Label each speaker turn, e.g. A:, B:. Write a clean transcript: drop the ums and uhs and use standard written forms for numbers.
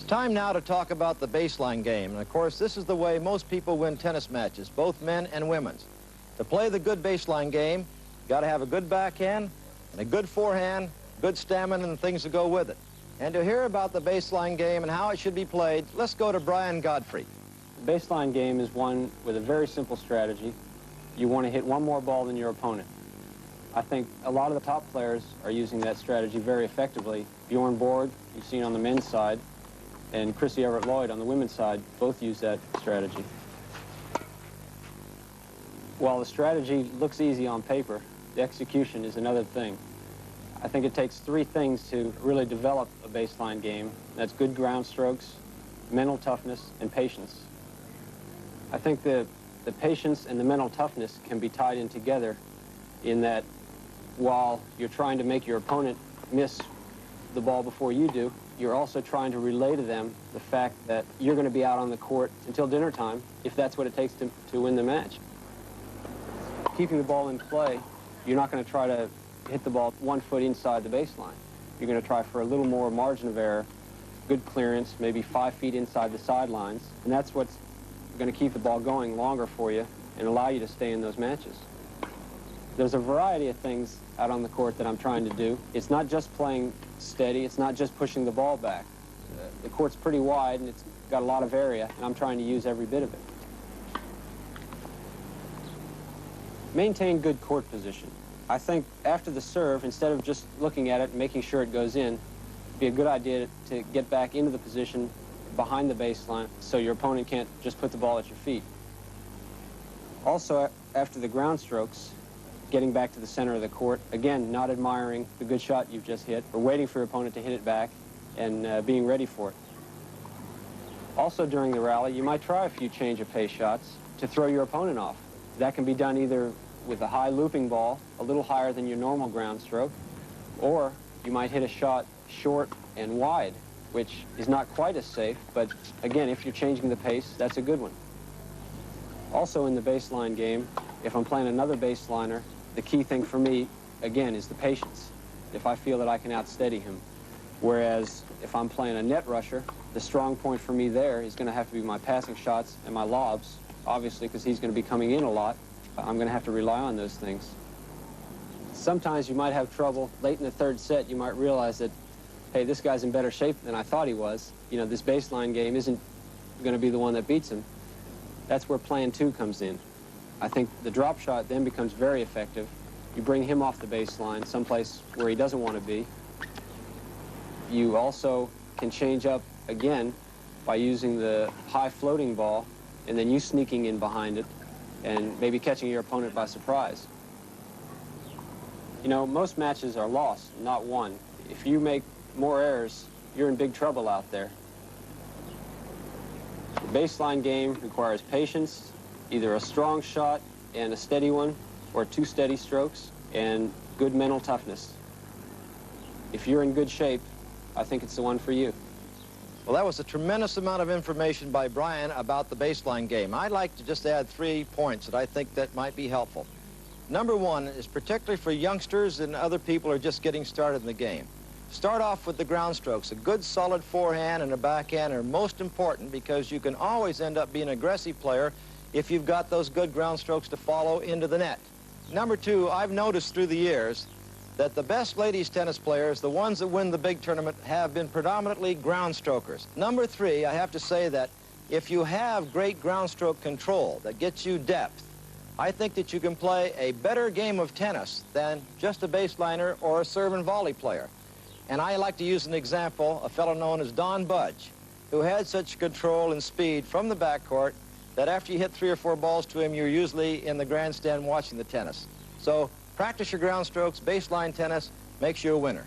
A: Time now to talk about the baseline game. And of course, this is the way most people win tennis matches, both men and women's. To play the good baseline game, you got to have a good backhand and a good forehand, good stamina and things that go with it. And to hear about the baseline game and how it should be played, let's go to Brian Gottfried.
B: The baseline game is one with a very simple strategy. You want to hit one more ball than your opponent. I think a lot of the top players are using that strategy very effectively. Bjorn Borg, you've seen on the men's side, and Chrissy Everett-Lloyd on the women's side both use that strategy. While the strategy looks easy on paper, the execution is another thing. I think it takes three things to really develop a baseline game. That's good ground strokes, mental toughness, and patience. I think the patience and the mental toughness can be tied in together in that while you're trying to make your opponent miss the ball before you do, you're also trying to relay to them the fact that you're going to be out on the court until dinner time if that's what it takes to win the match. Keeping the ball in play, you're not going to try to hit the ball 1 foot inside the baseline. You're going to try for a little more margin of error, good clearance, maybe 5 feet inside the sidelines, and that's what's going to keep the ball going longer for you and allow you to stay in those matches. There's a variety of things out on the court that I'm trying to do. It's not just playing steady, it's not just pushing the ball back. The court's pretty wide and it's got a lot of area, and I'm trying to use every bit of it. Maintain good court position. I think after the serve, instead of just looking at it and making sure it goes in, it'd be a good idea to get back into the position behind the baseline so your opponent can't just put the ball at your feet. Also, after the ground strokes, getting back to the center of the court, again, not admiring the good shot you've just hit, or waiting for your opponent to hit it back and being ready for it. Also during the rally, you might try a few change of pace shots to throw your opponent off. That can be done either with a high looping ball, a little higher than your normal ground stroke, or you might hit a shot short and wide, which is not quite as safe, but again, if you're changing the pace, that's a good one. Also in the baseline game, if I'm playing another baseliner, the key thing for me, again, is the patience, if I feel that I can outsteady him. Whereas if I'm playing a net rusher, the strong point for me there is going to have to be my passing shots and my lobs, obviously, because he's going to be coming in a lot. I'm going to have to rely on those things. Sometimes you might have trouble. Late in the third set, you might realize that, hey, this guy's in better shape than I thought he was. You know, this baseline game isn't going to be the one that beats him. That's where plan 2 comes in. I think the drop shot then becomes very effective. You bring him off the baseline, someplace where he doesn't want to be. You also can change up again by using the high floating ball and then you sneaking in behind it and maybe catching your opponent by surprise. You know, most matches are lost, not won. If you make more errors, you're in big trouble out there. The baseline game requires patience, either a strong shot and a steady one, or 2 steady strokes, and good mental toughness. If you're in good shape, I think it's the one for you.
A: Well, that was a tremendous amount of information by Brian about the baseline game. I'd like to just add 3 points that I think that might be helpful. Number 1 is particularly for youngsters and other people who are just getting started in the game. Start off with the ground strokes. A good solid forehand and a backhand are most important because you can always end up being an aggressive player if you've got those good ground strokes to follow into the net. Number 2, I've noticed through the years that the best ladies tennis players, the ones that win the big tournament, have been predominantly ground strokers. Number 3, I have to say that if you have great ground stroke control that gets you depth, I think that you can play a better game of tennis than just a baseliner or a serve and volley player. And I like to use an example, a fellow known as Don Budge, who had such control and speed from the backcourt that after you hit 3 or 4 balls to him, you're usually in the grandstand watching the tennis. So practice your ground strokes. Baseline tennis makes you a winner.